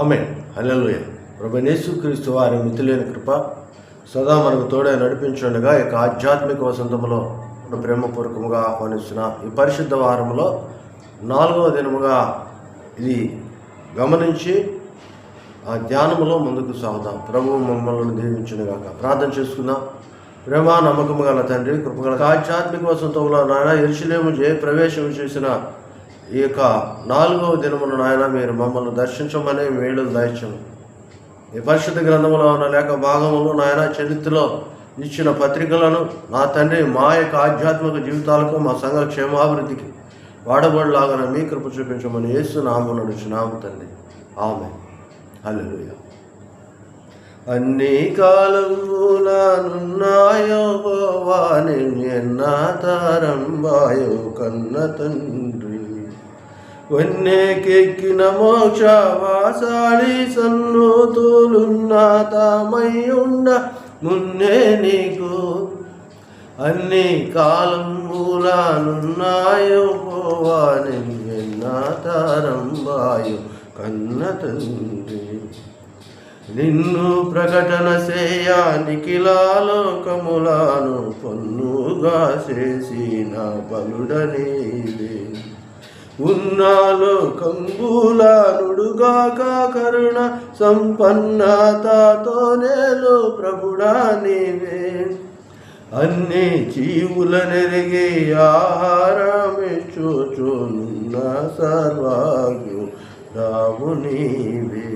ఆమేన్. హల్లెలూయా. ప్రభువైన యేసుక్రీస్తు వారి మితిలేని కృప సదా మనకు తోడే నడిపించుండగా ఈ ఆధ్యాత్మిక వసంతములో ప్రేమపూర్వకముగా ఆహ్వానిస్తున్న ఈ పరిశుద్ధ వారంలో 4వ దినముగా ఇది గమనించి ఆ ధ్యానములో ముందుకు సాగుదాం. ప్రభువు మమ్మల్ని దీవించునుగాక. ప్రార్థన చేసుకుందాం. ప్రేమ నమ్మకము గల తండ్రి, కృపగల ఆధ్యాత్మిక వసంతంలో నాయన యెరూషలేము ప్రవేశం చేసిన ఈ యొక్క 4వ దినమును నాయన మీరు మమ్మల్ని దర్శించమని మేలు దయచము. ఈ పరిశుద్ధ గ్రంథంలో ఉన్న లేక భాగములు నాయన చరిత్రలో ఇచ్చిన పత్రికలను నా తండ్రి మా యొక్క ఆధ్యాత్మిక జీవితాలకు మా సంఘ క్షేమాభివృద్ధికి వాడబడిలాగా మీ కృప చూపించమని యేసు నామమున నడుచున్నాము తండ్రి. ఆమేన్. హల్లెలూయా. అన్ని కాలములనున్నాయో వాని ఎన్నాతారంబాయో కన్న తండ్రి, వన్నెకెక్కిన మోక్షవాసాళి సన్నుతులున్నతమయ్యుండ మున్నే నీకు అన్ని కాలములనున్నాయో వాని ఎన్నాతారంబాయో కన్న తండ్రి, నిన్ను ప్రకటన చేయా నిఖిలాలోకములను పొన్నుగా చేసిన బలుడనేదే, ఉన్నాలో కంబులానుడుగాక కరుణ సంపన్నతతోనేలు ప్రభుడా నీవే, అన్ని జీవులనెరిగి ఆహారమిచ్చుచున్న సర్వాగ్యు రావు నీవే,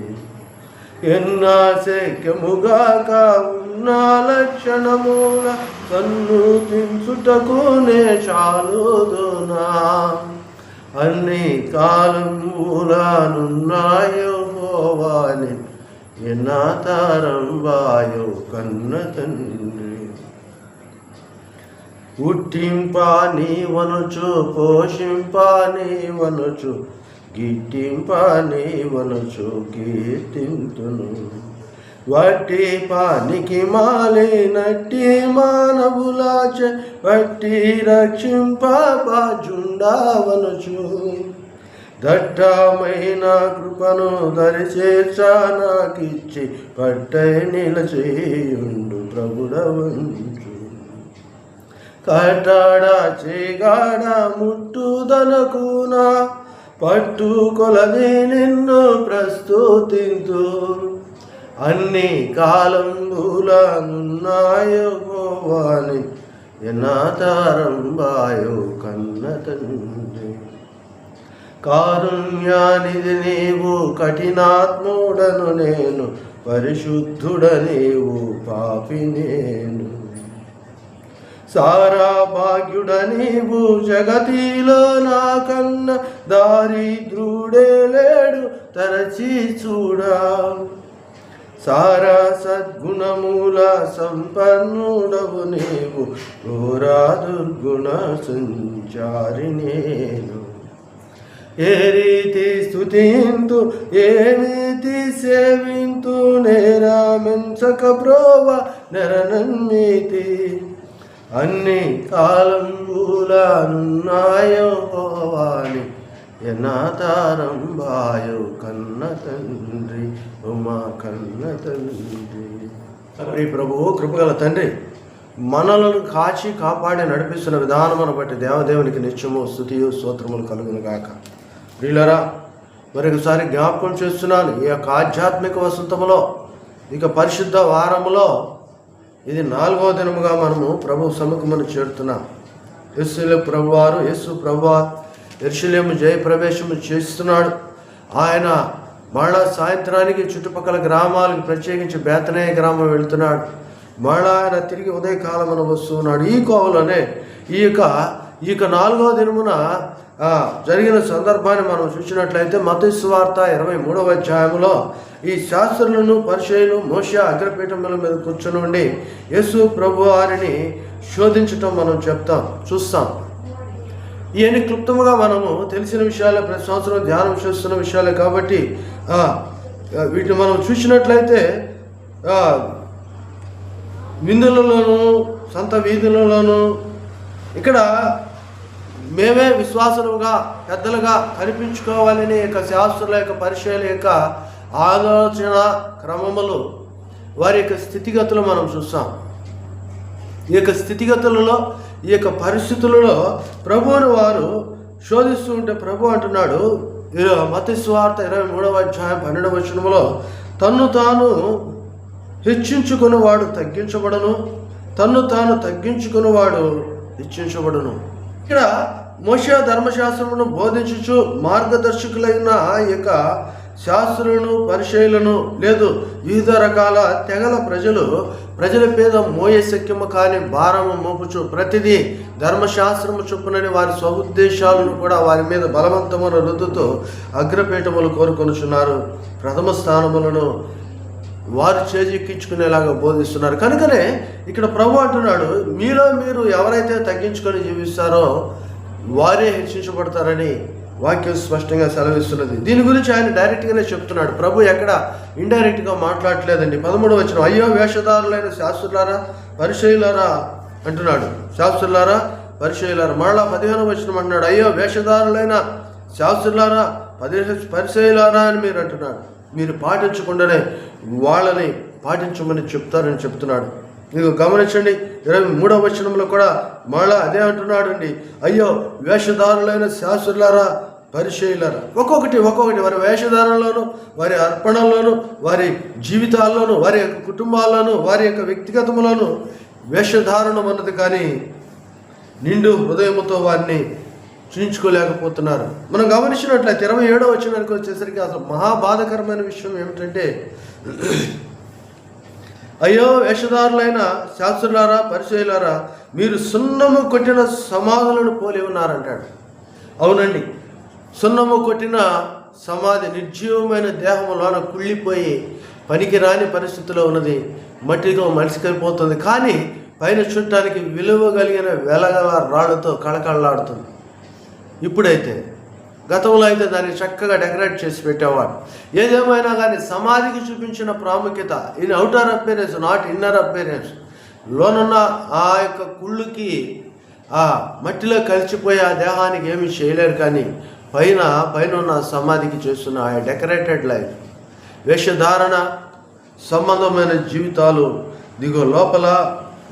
ఎన్నా శక్యముగాక ఉన్న లక్షణముల సన్నుతించుటకునే చాలుదునా, అన్ని కాలములనున్నాయో వాని ఎన్నాతారంబాయో కన్న తండ్రి, ఉట్టింప నీవనుచు పోషింప నీవనుచు గిట్టింప నీవనుచు కీర్తింతును, వట్టి పానికి మాలినట్టి మానవులాచ వట్టి రక్షింప బాజుండావనుచు, దట్టమైన కృపను దరిచేర్చా నాకిచ్చి పట్టై నిలచేయుండు ప్రభుడవంచు, కటాడ చేగాడ ముట్టుదనకునా పట్టు కొలది నిన్ను ప్రస్తుతింతు, అన్ని కాలంబులనున్నాయో వాని ఎన్నాతారంబాయో కన్న తండ్రి, కారుణ్యానిధి నీవు కఠినాత్ముడను నేను పరిశుద్ధుడ నీవు పాపి నేను, సారా భాగ్యుడ నీవు జగతిలో నా కన్న దారిద్రుడే లేడు తరచి చూడా, సారా సద్గుణమూల సంపన్నుడవు నీవు ఘోరా దుర్గుణ సంచారి నేను, ఏ రీతి స్తుతింతు ఏ రీతి సేవింతు నేరామించక ప్రోవ నెరనన్నితి, అన్ని కాలంబులనున్నాయో వాని ఎన్నాతారంబాయో కన్న తండ్రి, ఉమా కన్న తండ్రి. ప్రభువు కృపగల తండ్రి, మనలను కాచి కాపాడి నడిపిస్తున్న విధానమును బట్టి దేవదేవునికి నిత్యము స్తుతియు స్తోత్రములు కలుగును గాక. ప్రియులరా, మరొకసారి జ్ఞాపకం చేస్తున్నాను, ఈ యొక్క ఆధ్యాత్మిక వసంతములో ఇక పరిశుద్ధ వారములో ఇది 4వ దినముగా మనము ప్రభు సముఖమును చేరుతున్నాం. యేసు ప్రభువారు యెరూషలేము ప్రవేశము చేస్తున్నాడు. ఆయన మళ్ళా సాయంత్రానికి చుట్టుపక్కల గ్రామాలకు ప్రత్యేకించి బేతనేయ గ్రామం వెళుతున్నాడు. మళ్ళా ఆయన తిరిగి ఉదయకాలమున వస్తున్నాడు. ఈ కోవలోనే ఈ యొక్క 4వ దినమున జరిగిన సందర్భాన్ని మనం చూసినట్లయితే మత్తయి సువార్త 23వ అధ్యాయములో ఈ శాస్త్రులను పరిచయులు మోషే అగ్రపీఠముల మీద కూర్చొని యేసు ప్రభు వారిని శోధించటం మనం చూస్తాం. ఇవన్నీ క్లుప్తముగా మనము తెలిసిన విషయాలే, ప్రతి సంవత్సరం ధ్యానం చేస్తున్న విషయాలే కాబట్టి వీటిని మనం చూసినట్లయితే విందులలోను సంత వీధులలోను ఇక్కడ మేమే విశ్వాసులుగా పెద్దలుగా కనిపించుకోవాలని యొక్క శాస్త్రుల యొక్క పరిచయాల యొక్క ఆలోచన క్రమములు, వారి యొక్క స్థితిగతులు మనం చూస్తాం. ఈ యొక్క స్థితిగతులలో, ఈ యొక్క పరిస్థితులలో ప్రభువుని వారు శోధిస్తూ ఉంటే ప్రభు అంటున్నాడు మత్తయి సువార్త 23వ అధ్యాయం 12వ వచనములో, తన్ను తాను హెచ్చించుకున్నవాడు తగ్గించబడను, తన్ను తాను తగ్గించుకున్నవాడు హెచ్చించబడును. ఇక్కడ మోషే ధర్మశాస్త్రమును బోధించుచు మార్గదర్శకులైన ఈ యొక్క శాస్త్రులను, పరిచయులను, లేదు వివిధ రకాల తెగల ప్రజల మీద మోయే శక్యము కాని భారము మోపుచు ప్రతిదీ ధర్మశాస్త్రము చొప్పునని వారి స్వఉద్దేశాలను కూడా వారి మీద బలవంతమైన రుద్దుతో అగ్రపీఠములు కోరుకొనుచున్నారు. ప్రథమ స్థానములను వారు చేజిక్కించుకునేలాగా బోధిస్తున్నారు. కనుకనే ఇక్కడ ప్రభు అంటున్నాడు, మీలో మీరు ఎవరైతే తగ్గించుకొని జీవిస్తారో వారే హెచ్చించబడతారని వాక్యం స్పష్టంగా సెలవిస్తున్నది. దీని గురించి ఆయన డైరెక్ట్గానే చెప్తున్నాడు. ప్రభు ఎక్కడ ఇండైరెక్ట్గా మాట్లాడలేదండి. 13వ వచనం, అయ్యో వేషధారులైన శాస్త్రులారా పరిచయులారా అంటున్నాడు. శాస్త్రులారా పరిచయులారా. మరలా 15వ వచనం అంటున్నాడు, అయ్యో వేషధారులైన శాస్త్రులారా పరిచయులారా అని మీరు అంటున్నాడు. మీరు పాటించకుండానే వాళ్ళని పాటించమని చెప్తారని చెప్తున్నాడు. మీకు గమనించండి, 23వ వచనంలో కూడా మళ్ళా అదే అంటున్నాడు అండి, అయ్యో వేషధారులైన శాస్త్రులారా పరిచయులారా. ఒక్కొక్కటి వారి వేషధారంలోను, వారి అర్పణల్లోను, వారి జీవితాల్లోనూ, వారి యొక్క కుటుంబాల్లోనూ, వారి యొక్క వ్యక్తిగతంలోనూ వేషధారణం అన్నది కానీ నిండు హృదయముతో వారిని చూయించుకోలేకపోతున్నారు. మనం గమనించినట్లయితే 27వ వచనానికి వచ్చేసరికి అసలు మహాబాధకరమైన విషయం ఏమిటంటే, అయ్యో వేషధారులైన శాస్త్రులారా పరిచయులారా మీరు సున్నము కొట్టిన సమాధులను పోలి ఉన్నారంటాడు. అవునండి, సున్నము కొట్టిన సమాధి నిర్జీవమైన దేహంలోన కుళ్ళిపోయి పనికిరాని పరిస్థితిలో ఉన్నది, మట్టిలో మలిసిపోతుంది. కానీ పైన చుట్టానికి విలువ కలిగిన వెలగల రాళ్ళతో కళకళలాడుతుంది. ఇప్పుడైతే, గతంలో అయితే దాన్ని చక్కగా డెకరేట్ చేసి పెట్టేవాడు. ఏదేమైనా కానీ సమాధికి చూపించిన ప్రాముఖ్యత in outer appearance, not inner appearance. లోనున్న ఆ యొక్క కుళ్ళుకి, ఆ మట్టిలో కలిసిపోయి ఆ దేహానికి ఏమీ చేయలేరు. కానీ పైన ఉన్న సమాధికి చేస్తున్న ఆ డెకరేటెడ్ లైఫ్, వేషధారణ సంబంధమైన జీవితాలు దిగో లోపల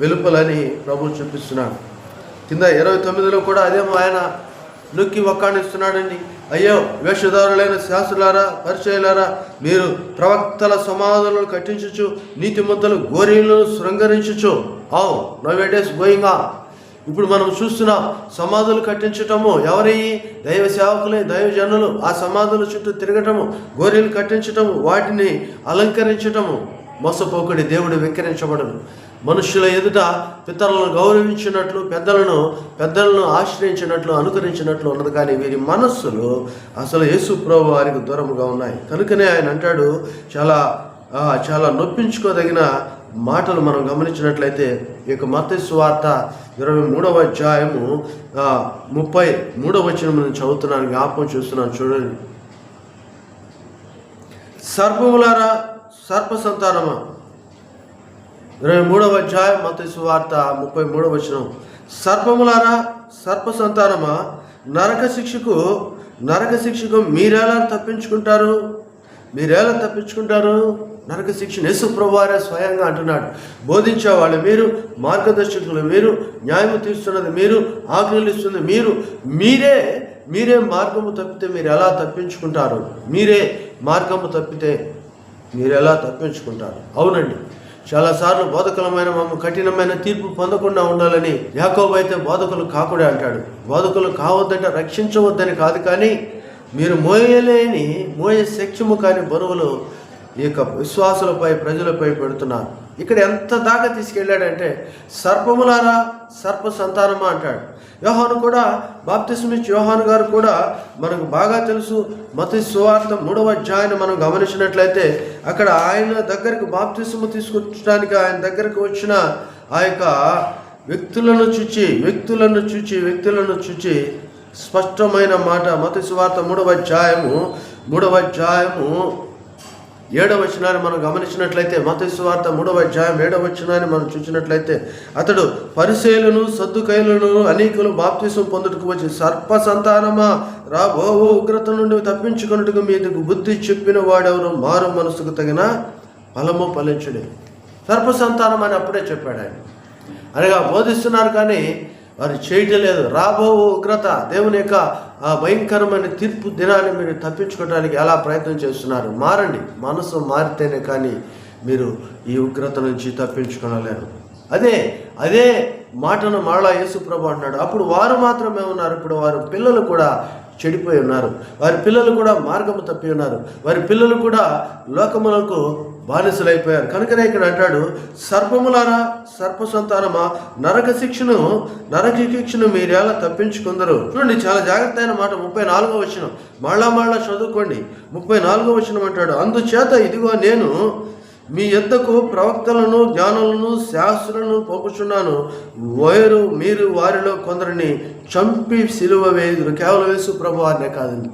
వెలుపలని ప్రభు చూపిస్తున్నాడు. కింద 29లో కూడా అదేమో ఆయన నొక్కి వక్కాణిస్తున్నాడండి. అయ్యో వేషధారులైన శాస్త్రులారా పరిచయులారా మీరు ప్రవక్తల సమాధులను కట్టించచ్చు, నీతిమంతులు గోరీలను శృంగరించచ్చు. Now it is going on. ఇప్పుడు మనం చూస్తున్నాం సమాధులు కట్టించటము. ఎవరి దైవ సేవకులే, దైవజనులు ఆ సమాధుల చుట్టూ తిరగటము, గోరీలు కట్టించటము, వాటిని అలంకరించటము. మోసపోకుడి, దేవుడు వెక్కిరించబడను. మనుషుల ఎదుట పితరులను గౌరవించినట్లు, పెద్దలను ఆశ్రయించినట్లు, అనుకరించినట్లు ఉన్నది. కానీ వీరి మనస్సులు అసలు యేసు ప్రభు వారికి దూరముగా ఉన్నాయి. కనుకనే ఆయన అంటాడు, చాలా నొప్పించుకోదగిన మాటలు మనం గమనించినట్లయితే ఈ యొక్క మత్తయి సువార్త 23వ అధ్యాయము 33వ వచనం నేను చదువుతున్నాను, జ్ఞాపకం చూస్తున్నాను చూడండి. సర్పములారా సర్ప సంతానమా, 23వ అధ్యాయం మత్తయి సువార్త 33వ వచనం. సర్పములారా సర్ప సంతానమా నరక శిక్షకు మీరెలా తప్పించుకుంటారు? నరక శిక్షను యేసు ప్రభువారే స్వయంగా అంటున్నాడు. బోధించేవాళ్ళు మీరు, మార్గదర్శకులు మీరు, న్యాయము తీస్తున్నది మీరు, ఆజ్ఞలు ఇస్తుంది మీరు. మీరే మార్గము తప్పితే మీరు ఎలా తప్పించుకుంటారు? మీరే మార్గము తప్పితే మీరు ఎలా తప్పించుకుంటారు? అవునండి, చాలాసార్లు బోధకులమైన కఠినమైన తీర్పు పొందకుండా ఉండాలని యాకోబు అయితే బోధకులు కాకుడే అంటాడు. బోధకులు కావద్దంటే రక్షించవద్దని కాదు, కానీ మీరు మోయే శక్యము కాని బరువులు ఈ యొక్క విశ్వాసులపై, ప్రజలపై పెడుతున్నారు. ఇక్కడ ఎంత దాకా తీసుకెళ్ళాడంటే సర్పములారా సర్ప సంతానమా అంటాడు. యోహాను కూడా, బాప్తిస్మిచ్ యోహాను గారు కూడా మనకు బాగా తెలుసు. మత్తయి సువార్త 3వ అధ్యాయాన్ని మనం గమనించినట్లయితే అక్కడ ఆయన దగ్గరకు బాప్తిస్ము తీసుకొచ్చడానికి ఆయన దగ్గరకు వచ్చిన ఆ యొక్క వ్యక్తులను చూచి స్పష్టమైన మాట. మత్తయి సువార్త 3వ అధ్యాయము 7వ వచనాన్ని మనం గమనించినట్లయితే, మత్తయి సువార్త 3వ అధ్యాయం 7వ వచనాన్ని మనం చూసినట్లయితే, అతడు పరిసయ్యులను సద్దుకయ్యులను అనేకులు బాప్తిసం పొందుటకు వచ్చి సర్ప సంతానమా రాబో ఉగ్రత నుండి తప్పించుకున్నట్టుగా మీదకు బుద్ధి చెప్పిన వాడెవరు మారు మనసుకు తగిన ఫలము ఫలించుడే. సర్ప సంతానం అని అప్పుడే చెప్పాడు ఆయన. అనగా బోధిస్తున్నారు కానీ వారు చేయటం లేదు. రాబో ఉగ్రత, దేవుని యొక్క ఆ భయంకరమైన తీర్పు దినాన్ని మీరు తప్పించుకోవడానికి ఎలా ప్రయత్నం చేస్తున్నారు? మారండి. మనసు మారితేనే కానీ మీరు ఈ ఉగ్రత నుంచి తప్పించుకోలేరు. అదే మాటను మరలా యేసు ప్రభు అంటున్నాడు. అప్పుడు వారు మాత్రమే ఉన్నారు, ఇప్పుడు వారి పిల్లలు కూడా చెడిపోయి ఉన్నారు, వారి పిల్లలు కూడా మార్గము తప్పి ఉన్నారు, వారి పిల్లలు కూడా లోకములకు బానిసలైపోయారు. కనుకనే ఇక్కడ అంటాడు, సర్పములారా, సర్ప సంతానమా, నరక శిక్షను మీరు ఎలా తప్పించుకుందరు. చూడండి, చాలా జాగ్రత్త అయిన మాట. 34వ వచనం మళ్ళా చదువుకోండి. 34వ వచనం అంటాడు, అందుచేత ఇదిగో నేను మీ యొద్దకు ప్రవక్తలను, జ్ఞానులను, శాస్త్రులను పంపుచున్నాను. మీరు వారిలో కొందరిని చంపి సిలువ వేయుదురు. కేవలం యేసు ప్రభు వారినే కాదండి,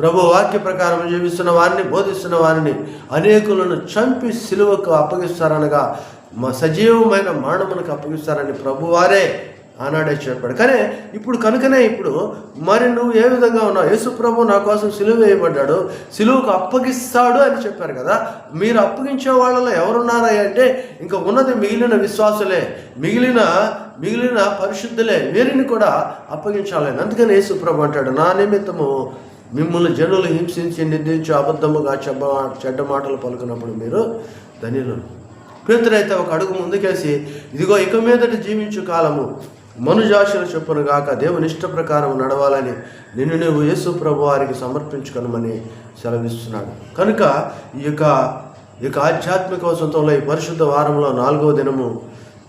ప్రభు వాక్య ప్రకారం జీవిస్తున్న వారిని, బోధిస్తున్న వారిని అనేకులను చంపి సిలువకు అప్పగిస్తారనగా సజీవమైన మరణమునకు అప్పగిస్తారని ప్రభు వారే ఆనాడే చెప్పాడు. కనుకనే ఇప్పుడు మరి నువ్వు ఏ విధంగా ఉన్నావు? యేసు ప్రభు నా కోసం సిలువ వేయబడ్డాడు, సిలువకు అప్పగిస్తాడు అని చెప్పారు కదా. మీరు అప్పగించే వాళ్ళలో ఎవరున్నారా అంటే ఇంకా ఉన్నది మిగిలిన విశ్వాసులే, మిగిలిన పరిశుద్ధులే, వీరిని కూడా అప్పగించాలి. అందుకని యేసు ప్రభు అంటాడు, నా నిమిత్తము మిమ్మల్ని జనులు హింసించి నిందించి అబద్ధముగా చెడ్డ మాటలు పలుకున్నప్పుడు మీరు ధన్యులు. పేతురైతే ఒక అడుగు ముందుకేసి, ఇదిగో ఇక మీదట జీవించు కాలము మనుజాశలు చొప్పున గాక దేవుని ఇష్ట ప్రకారం నడవాలని నిన్ను నువ్వు యేసు ప్రభు వారికి సమర్పించుకొనమని సెలవిస్తున్నాడు. కనుక ఈ యొక్క ఆధ్యాత్మిక వసంతంలో ఈ పరిశుద్ధ వారంలో 4వ దినము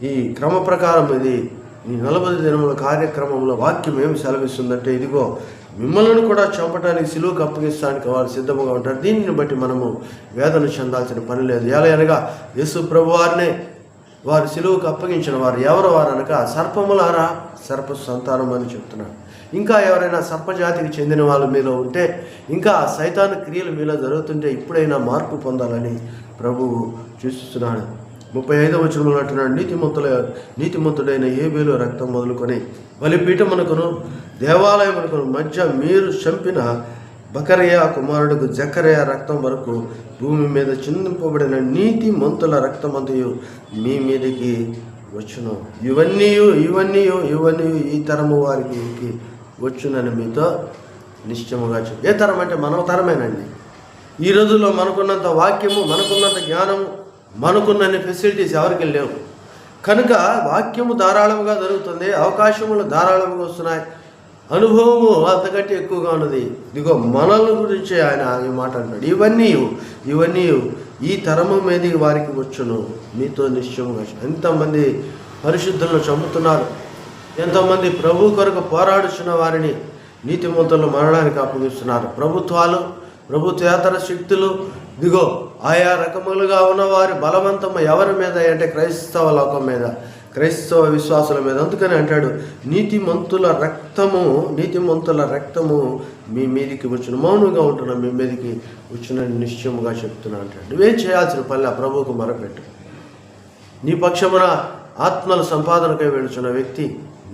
ఈ క్రమ ప్రకారం ఈ 40 దినముల కార్యక్రమంలో వాక్యం ఏమి సెలవిస్తుందంటే, ఇదిగో మిమ్మల్ని కూడా చంపడానికి, సిలువకు అప్పగిస్తానికి వారు సిద్ధంగా ఉంటారు. దీనిని బట్టి మనము వేదన చెందాల్సిన పని లేదు. అనగా యేసు ప్రభు వారినే వారు సిలువకు అప్పగించిన వారు ఎవరు అనక సర్పములారా, సర్ప సంతానం అని చెప్తున్నాడు. ఇంకా ఎవరైనా సర్పజాతికి చెందిన వాళ్ళు మీలో ఉంటే, ఇంకా సైతాను క్రియలు మీలో జరుగుతుంటే ఇప్పుడైనా మార్పు పొందాలని ప్రభువు చూస్తున్నాడు. 35వ వచనంలో అంటున్నాడు, నీతిమంతుడైన హేబేలు రక్తం మొదలుకొని బలిపీఠమునకును దేవాలయమునకును మధ్య మీరు చంపిన బకరయ్య కుమారుడుకు జకరయ్య రక్తం వరకు భూమి మీద చిందింపబడిన నీతిమంతుల రక్తమంతయు మీ మీదకి వచ్చును. ఇవన్నీ ఈ తరము వారికి వచ్చునని మీతో నిశ్చయముగా చెప్పు. ఏ తరం అంటే మన తరమేనండి. ఈ రోజుల్లో మనకున్నంత వాక్యము, మనకున్నంత జ్ఞానము, మనకున్నన్ని ఫెసిలిటీస్ ఎవరికి లేవు. కనుక వాక్యము ధారాళముగా జరుగుతుంది, అవకాశములు ధారాళముగా వస్తున్నాయి, అనుభవము అంతకంటే ఎక్కువగా ఉన్నది. ఇదిగో మనల గురించి ఆయన ఈ మాట అంటాడు, ఇవన్నీ ఈ తరము మీద వారికి వచ్చును మీతో నిశ్చయముగా. ఎంతమంది పరిశుద్ధులను చంపుతున్నారు, ఎంతోమంది ప్రభు కొరకు పోరాడుచున్న వారిని నీతిమంతులను మరణానికి అప్పగిస్తున్నారు. ప్రభుత్వేతర శక్తులు ఇదిగో ఆయా రకములుగా ఉన్నవారి బలవంతము ఎవరి మీద అంటే క్రైస్తవ లోకం మీద, క్రైస్తవ విశ్వాసుల మీద. అందుకని అంటాడు, నీతిమంతుల రక్తము మీ మీదికి వచ్చును, మౌనంగా ఉంటున్నా మీ మీదికి వచ్చునని నిశ్చయముగా చెప్తున్నా అంటాడు. నువ్వేం చేయాల్సిన పని ప్రభువుకు మొరపెట్టు. నీ పక్షమున ఆత్మల సంపాదనకై వెళుచున్న వ్యక్తి,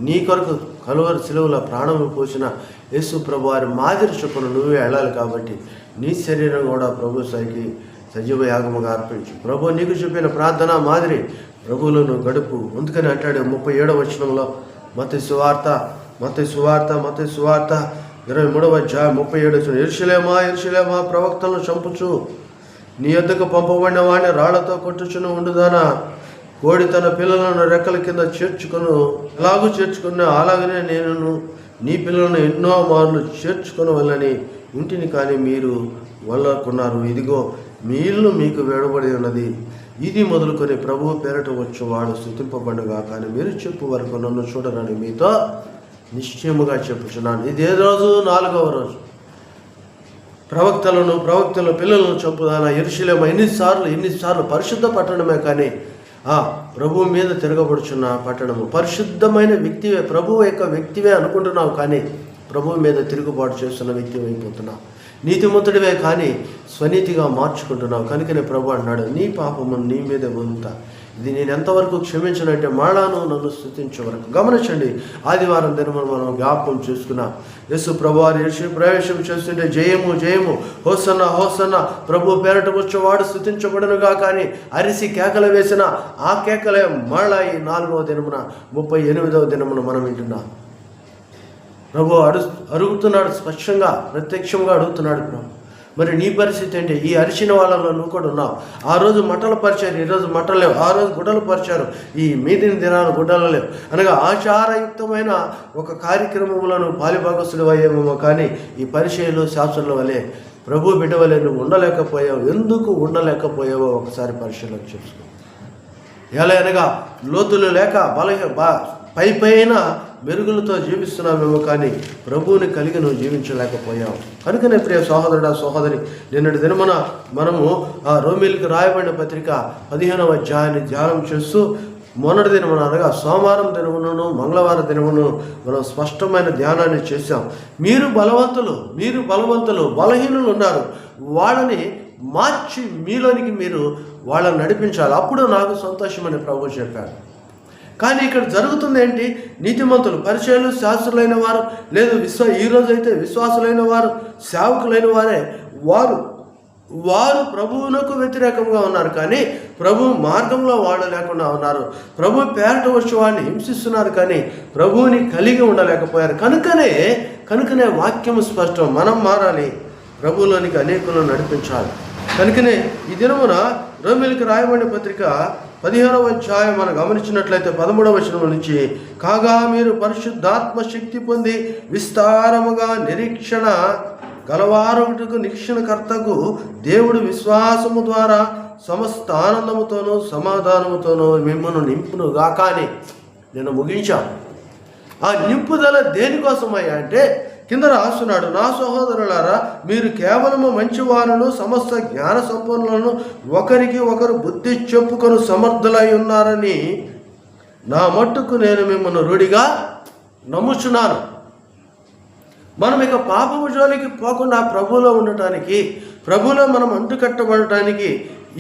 నీ కొరకు కలువరి సిలువల ప్రాణములు పోసిన యేసు ప్రభు వారి మాదిరి చొప్పున నువ్వే వెళ్ళాలి. కాబట్టి నీ శరీరం కూడా ప్రభు సైకి సజీవ యాగముగా అర్పించు. ప్రభు నీకు చెప్పిన ప్రార్థన మాదిరి ప్రభువులో నువ్వు గడుపు. అందుకని అంటాడు 37వ వచనంలో, మత్తయి సువార్త 23వ అధ్యాయం 37 యెరూషలేమా ప్రవక్తలను చంపుచు నీ యొద్దకు పంపబడిన వాడిని రాళ్లతో కొట్టుచును ఉండుదానా, కోడి తన పిల్లలను రెక్కల కింద చేర్చుకున్నా అలాగనే నేను నీ పిల్లలను ఎన్నో మార్లు చేర్చుకునవలని ఇంటిని కానీ మీరు వల్లకున్నారు. ఇదిగో మీ ఇల్లు మీకు వేడబడి ఉన్నది. ఇది మొదలుకొని ప్రభువు పేరట వచ్చి వాడు స్తుతింపబడుగా, కానీ మీరు చెప్పు వరకు నన్ను చూడరని మీతో నిశ్చయముగా చెప్పుచున్నాను. ఇది ఏ రోజు? 4వ రోజు. ప్రవక్తల పిల్లలను చంపుదానా యెరూషలేము ఎన్నిసార్లు పరిశుద్ధ పట్టణమే కానీ ప్రభువు మీద తిరగబడుచున్న పట్టణము. పరిశుద్ధమైన వ్యక్తివే, ప్రభువు యొక్క వ్యక్తివే అనుకుంటున్నావు, కానీ ప్రభువు మీద తిరుగుబాటు చేస్తున్న వ్యక్తి అయిపోతున్నావు. నీతిమంతుడివే కానీ స్వనీతిగా మార్చుకుంటున్నావు. కనుకనే ప్రభు అన్నాడు, నీ పాపము నీ మీద వదులుతా, ఇది నేను ఎంతవరకు క్షమించనంటే మరణాను నన్ను స్తుతించే వరకు. గమనించండి, ఆదివారం దినమును మనం జ్ఞాపకం చేసుకున్నాం. యేసు ప్రభువారు యేసు ప్రవేశం చేస్తుంటే జయము జయము హోసన్న హోసన్న ప్రభు పేరట వచ్చేవాడు స్తుతించబడునుగా కానీ అరిసి కేకలు వేసిన ఆ కేకలే మళ్ళా ఈ 4వ దినమున 38వ దినమున మనం వింటున్నాం. ప్రభు అడుగుతున్నాడు, స్పష్టంగా ప్రత్యక్షంగా అడుగుతున్నాడు. ప్రభు మరి నీ పరిస్థితి ఏంటి? ఈ అరిచిన వాళ్ళలో నువ్వు కూడా ఉన్నావు. ఆ రోజు మట్టలు పరిచారు, ఈరోజు మట్టలు లేవు. ఆ రోజు గుడ్డలు పరిచారు, ఈ మీదిన దినాలు గుడ్డలు లేవు. అనగా ఆచారయుక్తమైన ఒక కార్యక్రమంలో నువ్వు పాలిభాగస్తుడు అయ్యేమేమో కానీ ఈ పరిచయలు శాస్త్రుల వలె ప్రభు బిడ్డ వలె నువ్వు ఉండలేకపోయావు. ఎందుకు ఉండలేకపోయావో ఒకసారి పరిశీలన చేసుకో. ఎలా అనగా లోతులు లేక పైన మెరుగులతో జీవిస్తున్నామేమో కానీ ప్రభువుని కలిగి నువ్వు జీవించలేకపోయావు. కనుకనే ప్రియ సహోదరుడా సహోదరి, నిన్నటి దినమున మనము ఆ రోమీలకు రాయబడిన పత్రిక 15వ అధ్యాయాన్ని ధ్యానం చేస్తూ మొన్నటి దినమున అనగా సోమవారం దినమును మంగళవారం దినమును మనం స్పష్టమైన ధ్యానాన్ని చేశాం. మీరు బలవంతులు బలహీనులు ఉన్నారు, వాళ్ళని మార్చి మీలోనికి మీరు వాళ్ళని నడిపించాలి, అప్పుడు నాకు సంతోషమని ప్రభు చెప్పాడు. కానీ ఇక్కడ జరుగుతుంది ఏంటి? నీతిమంతులు పరిచయులు శాస్త్రులైన వారు లేదు ఈరోజైతే విశ్వాసులైన వారు సేవకులైన వారే వారు ప్రభువునకు వ్యతిరేకంగా ఉన్నారు, కానీ ప్రభు మార్గంలో వాళ్ళు లేకుండా ఉన్నారు. ప్రభు పేరట వచ్చి వాడిని హింసిస్తున్నారు, కానీ ప్రభువుని కలిగి ఉండలేకపోయారు. కనుకనే వాక్యము స్పష్టం, మనం మారాలి, ప్రభువులోనికి అనేకులను నడిపించాలి. కనుకనే ఈ దినమున రోమీలకు రాయబడిన పత్రిక 15వ అధ్యాయం మనం గమనించినట్లయితే 13వ వచనం నుంచి, కాగా మీరు పరిశుద్ధాత్మ శక్తి పొంది విస్తారముగా నిరీక్షణ గలవారుటకు నిరీక్షణకర్తకు దేవుడు విశ్వాసము ద్వారా సమస్త ఆనందముతోనూ సమాధానముతోనూ మిమ్మల్ని నింపును గాక అని నేను ముగించాను. ఆ నింపుదల దేనికోసమయ్యా అంటే కింద రాస్తున్నాడు, నా సహోదరులారా, మీరు కేవలము మంచివారును సమస్త జ్ఞాన సంపన్నులను ఒకరికి ఒకరు బుద్ధి చెప్పుకొని సమర్థులై ఉన్నారని నా మట్టుకు నేను మిమ్మల్ని రూఢిగా నమ్ముచున్నాను. మనం ఇక పాపము జోలికి పోకుండా ప్రభువులో ఉండటానికి, ప్రభువులో మనం అంటుకట్టబడటానికి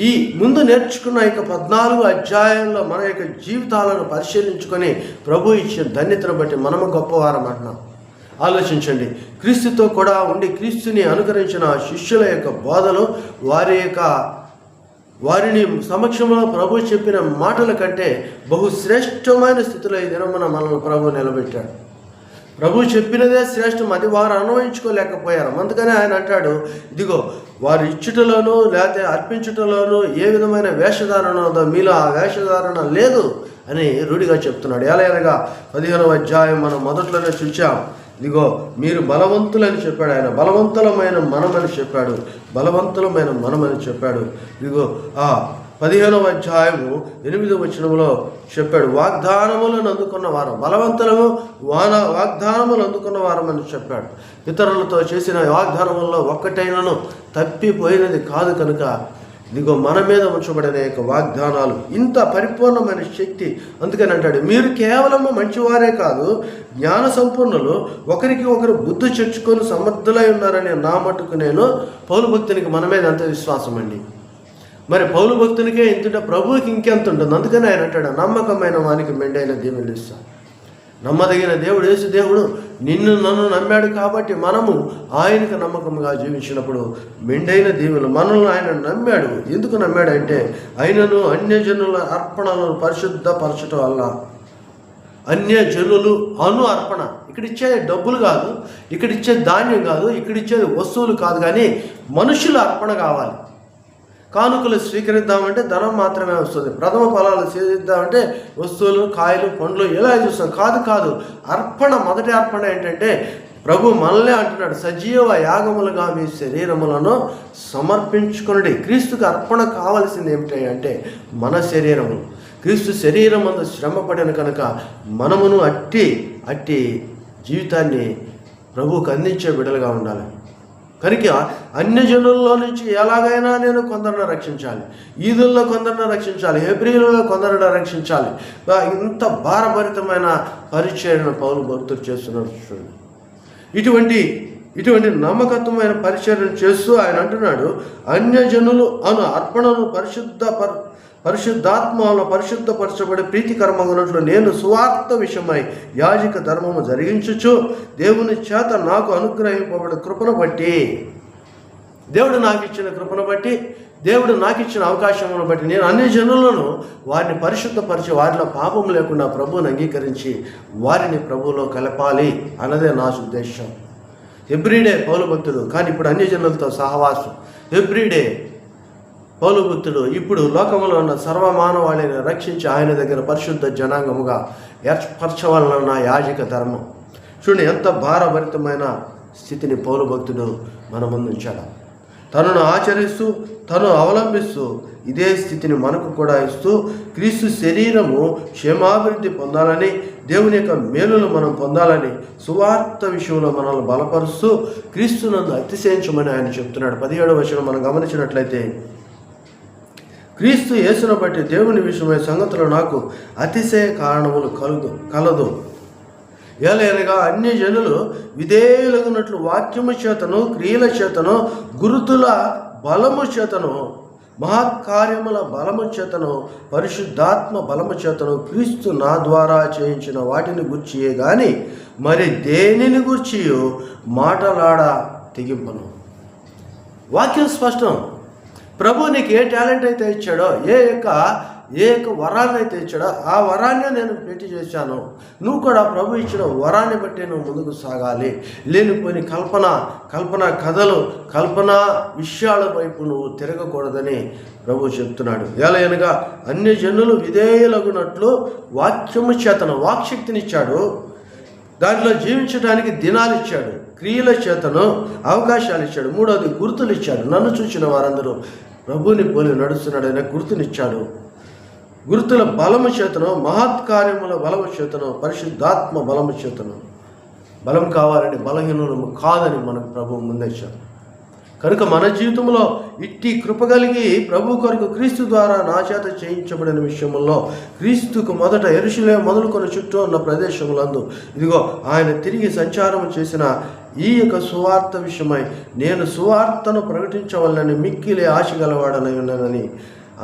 ఈ ముందు నేర్చుకున్న ఇక 14 అధ్యాయంలో మన యొక్క జీవితాలను పరిశీలించుకొని ప్రభు ఇచ్చిన ధన్యతను బట్టి మనము గొప్పవారం అంటున్నాం. ఆలోచించండి, క్రీస్తుతో కూడా ఉండి క్రీస్తుని అనుకరించిన శిష్యుల యొక్క బోధలు వారిని సమక్షంలో ప్రభు చెప్పిన మాటల కంటే బహుశ్రేష్టమైన స్థితిలో ఈ దినమున మనల్ని ప్రభు నిలబెట్టాడు. ప్రభు చెప్పినదే శ్రేష్టం, అది వారు అన్వయించుకోలేకపోయారు. అందుకనే ఆయన అంటాడు, ఇదిగో వారు ఇచ్చుటలోనూ లేకపోతే అర్పించుటలోనూ ఏ విధమైన వేషధారణ ఉందో మీలో ఆ వేషధారణ లేదు అని రూఢిగా చెప్తున్నాడు. ఎలాగనగా 15వ అధ్యాయం మనం మొదట్లోనే చూచాం. ఇదిగో మీరు బలవంతులని చెప్పాడు ఆయన, బలవంతులమైన మనమని చెప్పాడు. ఇదిగో ఆ 15వ అధ్యాయము 8వ వచనంలో చెప్పాడు, వాగ్దానములను అందుకున్న వారం, బలవంతులము వాగ్దానములు అందుకున్న వారం అని చెప్పాడు. ఇతరులతో చేసిన వాగ్దానములలో ఒక్కటైనను తప్పిపోయినది కాదు. కనుక ఇదిగో మన మీద ఉంచబడిన యొక్క వాగ్దానాలు ఇంత పరిపూర్ణమైన శక్తి. అందుకని అంటాడు, మీరు కేవలము మంచివారే కాదు, జ్ఞాన సంపన్నులు, ఒకరికి ఒకరు బుద్ధి చెచ్చుకొని సమర్థులై ఉన్నారని నా మట్టుకు నేను పౌలు భక్తునికి మన మీద అంత విశ్వాసం అండి. మరి పౌలు భక్తునికే ఇంతుంటే ప్రభువుకి ఇంకెంత ఉంటుంది. అందుకని ఆయన అంటాడు, నమ్మకమైన వానికి మెండైన దీవెనలు ఇస్తాను. నమ్మదగిన దేవుడు యేసు దేవుడు నన్ను నమ్మాడు కాబట్టి మనము ఆయనకు నమ్మకంగా జీవించినప్పుడు మెండైన దీవెనలు మనల్ని ఆయన నమ్మాడు. ఎందుకు నమ్మాడంటే ఆయనను అన్యజనుల అర్పణలను పరిశుద్ధపరచటం వల్ల. అన్యజనులు అర్పణ, ఇక్కడిచ్చే డబ్బులు కాదు, ఇక్కడిచ్చే ధాన్యం కాదు, ఇక్కడిచ్చే వస్తువులు కాదు, కానీ మనుషుల అర్పణ కావాలి. కానుకలు స్వీకరిద్దామంటే ధనం మాత్రమే వస్తుంది, ప్రథమ ఫలాలు స్వీకరిద్దామంటే వస్తువులు కాయలు పండ్లు ఎలా చూస్తాం. కాదు, అర్పణ. మొదటి అర్పణ ఏంటంటే ప్రభు మనల్ని అంటున్నాడు, సజీవ యాగములుగా మీ శరీరములను సమర్పించుకొనుడి. క్రీస్తుకు అర్పణ కావాల్సింది ఏమిటి అంటే మన శరీరము. క్రీస్తు శరీరం అందు శ్రమపడిన కనుక మనమును అట్టి జీవితాన్ని ప్రభువుకు అందించే బిడ్డలుగా ఉండాలి. కనుక అన్యజనుల్లో నుంచి ఎలాగైనా నేను కొందరిని రక్షించాలి, ఈదుల్లో కొందరిని రక్షించాలి, హెబ్రీలలో కొందరిని రక్షించాలి. ఇంత భారభరితమైన పరిచర్యను పౌలు భక్తులు చేస్తున్నారు. ఇటువంటి నమ్మకత్వమైన పరిచర్యను చేస్తూ ఆయన అంటున్నాడు, అన్యజనులు అర్పణను పరిశుద్ధాత్మ వలన పరిశుద్ధపరచబడి ప్రీతికరమగునట్లు నేను సువార్త విషయమై యాజక ధర్మము జరిగించుచు దేవుని చేత నాకు అనుగ్రహింపబడి కృపను బట్టి, దేవుడు నాకు ఇచ్చిన కృపను బట్టి, దేవుడు నాకు ఇచ్చిన అవకాశమును బట్టి నేను అన్ని జనులను వారిని పరిశుద్ధపరిచి వారిలో పాపం లేకుండా ప్రభువుని అంగీకరించి వారిని ప్రభువులో కలపాలి అన్నదే నా ఉద్దేశం. ఎవ్రీడే పౌలు భక్తుడు, కానీ ఇప్పుడు అన్ని జనులతో సహవాసం. ఎవ్రీడే పౌలు భక్తుడు ఇప్పుడు లోకంలో ఉన్న సర్వమానవాళిని రక్షించి ఆయన దగ్గర పరిశుద్ధ జనాంగముగా ఏర్పరచవలన యాజక ధర్మం. చూడండి ఎంత భారభరితమైన స్థితిని పౌలు భక్తుడు మన ముందు ఉంచాడు. తనను ఆచరిస్తూ తను అవలంబిస్తూ ఇదే స్థితిని మనకు కూడా ఇస్తూ క్రీస్తు శరీరము క్షేమాభివృద్ధి పొందాలని, దేవుని యొక్క మేలులు మనం పొందాలని సువార్త విషయంలో మనల్ని బలపరుస్తూ క్రీస్తునందు అతిశయించమని ఆయన చెప్తున్నాడు. 17వ వచనం మనం గమనించినట్లయితే, క్రీస్తు యేసును బట్టి దేవుని విషయమైన సంగతులు నాకు అతిశయ కారణములు కలదు. ఏలైనగా అన్ని జనులు విధేయులగునట్లు వాక్యము చేతను, క్రియల చేతను, గురుతుల బలము చేతను, మహత్కార్యముల బలము చేతను, పరిశుద్ధాత్మ బలము చేతను క్రీస్తు నా ద్వారా చేయించిన వాటిని గూర్చియే గాని మరి దేనిని గూర్చి మాటలాడ తెగింపను. వాక్యం స్పష్టం. ప్రభు నీకు ఏ టాలెంట్ అయితే ఇచ్చాడో, ఏ యొక్క వరాన్ని అయితే ఇచ్చాడో ఆ వరాన్ని నేను పెట్టి చేశాను. నువ్వు కూడా ప్రభు ఇచ్చిన వరాన్ని బట్టి నువ్వు ముందుకు సాగాలి. లేనిపోయిన కల్పన కథలు, కల్పన విషయాల వైపు నువ్వు తిరగకూడదని ప్రభు చెప్తున్నాడు. ఎలాగనగా అన్ని జనులు విధేయులగునట్లు వాక్యము చేతను, వాక్శక్తినిచ్చాడు. దాంట్లో జీవించడానికి దినాలు ఇచ్చాడు, క్రియల చేతను అవకాశాలు ఇచ్చాడు. 3వది గుర్తులు ఇచ్చాడు. నన్ను చూసిన వారందరూ ప్రభుని పోలి నడుస్తున్నాడనే గుర్తునిచ్చాడు. గుర్తుల బలము చేతను, మహత్కార్యముల బలము చేతను, పరిశుద్ధాత్మ బలము చేతను. బలం కావాలని బలహీనము కాదని మనకు ప్రభు ముందేశాడు. కనుక మన జీవితంలో ఇట్టి కృప కలిగి ప్రభు కొరకు క్రీస్తు ద్వారా నా చేత చేయించబడిన విషయంలో క్రీస్తుకు మొదట యెరూషలేము మొదలుకొని చుట్టూ ఉన్న ప్రదేశములందు ఇదిగో ఆయన తిరిగి సంచారం చేసిన ఈ యొక్క సువార్త విషయమై నేను సువార్తను ప్రకటించవలనని మిక్కిలి ఆశ గలవాడనై ఉన్నానని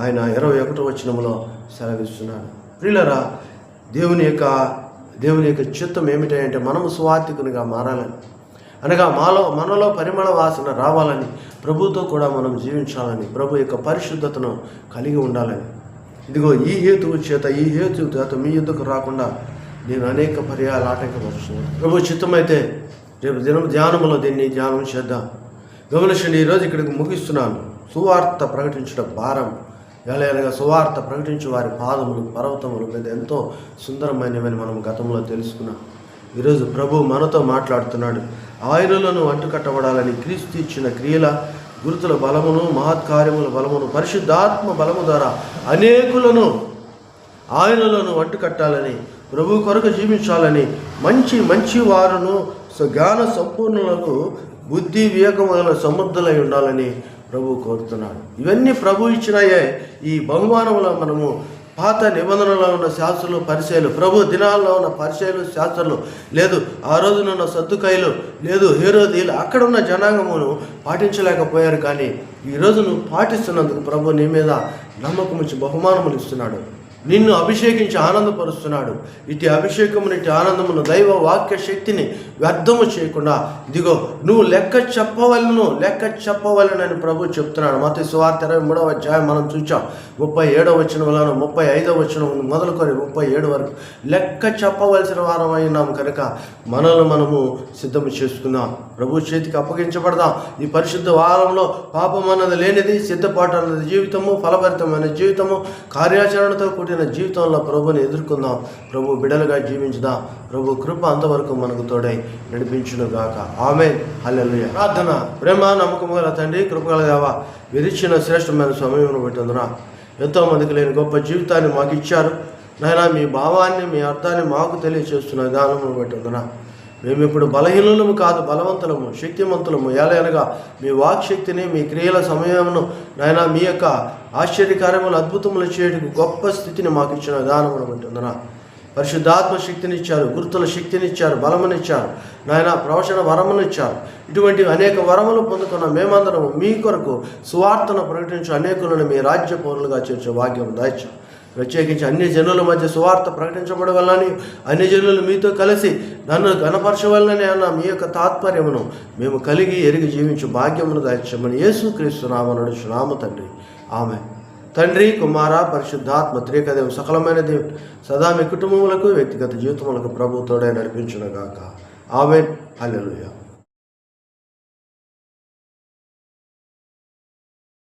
ఆయన 21వ వచనంలో సెలవిస్తున్నాడు. ప్రియులరా, దేవుని యొక్క చిత్తం ఏమిటంటే మనము సువార్తికునిగా మారాలని, అనగా మనలో పరిమళ వాసన రావాలని, ప్రభుతో కూడా మనం జీవించాలని, ప్రభు యొక్క పరిశుద్ధతను కలిగి ఉండాలని. ఇదిగో ఈ హేతువు చేత మీ యుద్ధకు రాకుండా నేను అనేక పర్యాలు ఆటంకపరుస్తున్నాను. ప్రభు చిత్తమైతే రేపు ధ్యానంలో దీన్ని ధ్యానం చేద్దాం. గమనించండి, ఈరోజు ఇక్కడికి ముగిస్తున్నాను. సువార్త ప్రకటించడం భారం. ఎలాగనగా సువార్త ప్రకటించే వారి పాదములు పర్వతముల మీద ఎంతో సుందరమైనవని మనం గతంలో తెలుసుకున్నాం. ఈరోజు ప్రభు మనతో మాట్లాడుతున్నాడు. ఆయనలను అంటుకట్టబడాలని క్రీస్తు ఇచ్చిన క్రియల, గుర్తుల బలమును, మహత్కార్యముల బలమును, పరిశుద్ధాత్మ బలము ద్వారా అనేకులను ఆయనలను అంటుకట్టాలని, ప్రభు కొరకు జీవించాలని, మంచి వారును జ్ఞాన సంపూర్ణులకు బుద్ధి వివేకముల సమర్థులై ఉండాలని ప్రభు కోరుతున్నాడు. ఇవన్నీ ప్రభు ఇచ్చినాయే. ఈ బహుమానంలో మనము పాత నిబంధనలో ఉన్న శాస్త్రులు, పరిచయులు, ప్రభు దినాల్లో ఉన్న పరిచయులు, శాస్త్రులు, లేదు ఆ రోజునున్న సద్దుకాయలు, లేదు హేరోదీలు, అక్కడ ఉన్న జనాంగమును పాటించలేకపోయారు. కానీ ఈరోజు నువ్వు పాటిస్తున్నందుకు ప్రభు నీ మీద నమ్మకం ఉంచి బహుమానములు ఇస్తున్నాడు. నిన్ను అభిషేకించి ఆనందపరుస్తున్నాడు. ఇటు అభిషేకమును, ఇటు ఆనందమును, దైవ వాక్య శక్తిని వ్యర్థము చేయకుండా ఇదిగో నువ్వు లెక్క చెప్పవలనని ప్రభు చెప్తున్నాడు. మత్తయి సువార్త 23వ అధ్యాయం మనం చూచాం. 37వ వచనంలోను 35వ వచనం మొదలుకొని 37 వరకు లెక్క చెప్పవలసిన వారం అయినాం. కనుక మనల్ని మనము సిద్ధము చేసుకుందాం, ప్రభు చేతికి అప్పగించబడదాం. ఈ పరిశుద్ధ వారంలో పాపం అన్నది లేనిది, సిద్ధపాటు అన్నది జీవితము, ఫలభరితమైన జీవితము, కార్యాచరణతో కూడిన జీవితంలో ప్రభుని ఎదుర్కొందాం. ప్రభు బిడలుగా జీవించుదాం. ప్రభు కృప అంతవరకు మనకు తోడై నడిపించును గాక. ఆమేన్. హల్లెలూయా. ప్రార్థన. ప్రేమ నమ్మకము గల తండ్రి, కృపగల దేవా, విరిచిన శ్రేష్టమైన సమయం పెట్టినందున ఎంతోమందికి లేని గొప్ప జీవితాన్ని మాకు ఇచ్చారు నాయనా. మీ భావాన్ని, మీ అర్థాన్ని మాకు తెలియచేస్తున్న విధానమును పెట్టినందున మేము ఇప్పుడు బలహీనులము కాదు, బలవంతులము, శక్తిమంతులము. ఎలాగనగా మీ వాక్శక్తిని, మీ క్రియల సమయమును నాయనా, మీ యొక్క ఆశ్చర్యకార్యములు, అద్భుతములు చేయడానికి గొప్ప స్థితిని మాకు ఇచ్చిన విధానమును బట్టి పరిశుద్ధాత్మ శక్తినిచ్చారు, గుర్తుల శక్తినిచ్చారు, బలమునిచ్చారు, నాయన ప్రవచన వరమునిచ్చారు. ఇటువంటి అనేక వరములు పొందుకున్న మేమందరం మీ కొరకు సువార్తను ప్రకటించు అనేకులను మీ రాజ్య పౌరులుగా చేర్చే భాగ్యం దాయిచ్చాం. ప్రత్యేకించి అన్ని జనుల మధ్య సువార్త ప్రకటించబడవలని, అన్ని జనులు మీతో కలిసి నన్ను గణపరచవలనని అన్న మీ యొక్క తాత్పర్యమును మేము కలిగి ఎరిగి జీవించు భాగ్యమును దాయిచ్చమని యేసుక్రీస్తు నామమున నడుచున్నాము తండ్రి. ఆమె తండ్రి, కుమార, పరిశుద్ధాత్మ త్రియేకదేవుడు సకలమైన దేవుడు సదా మీ కుటుంబములకు వ్యక్తిగత జీవితములకు ప్రభువు తోడే నడిపించునుగాక. ఆమేన్. హల్లెలూయా.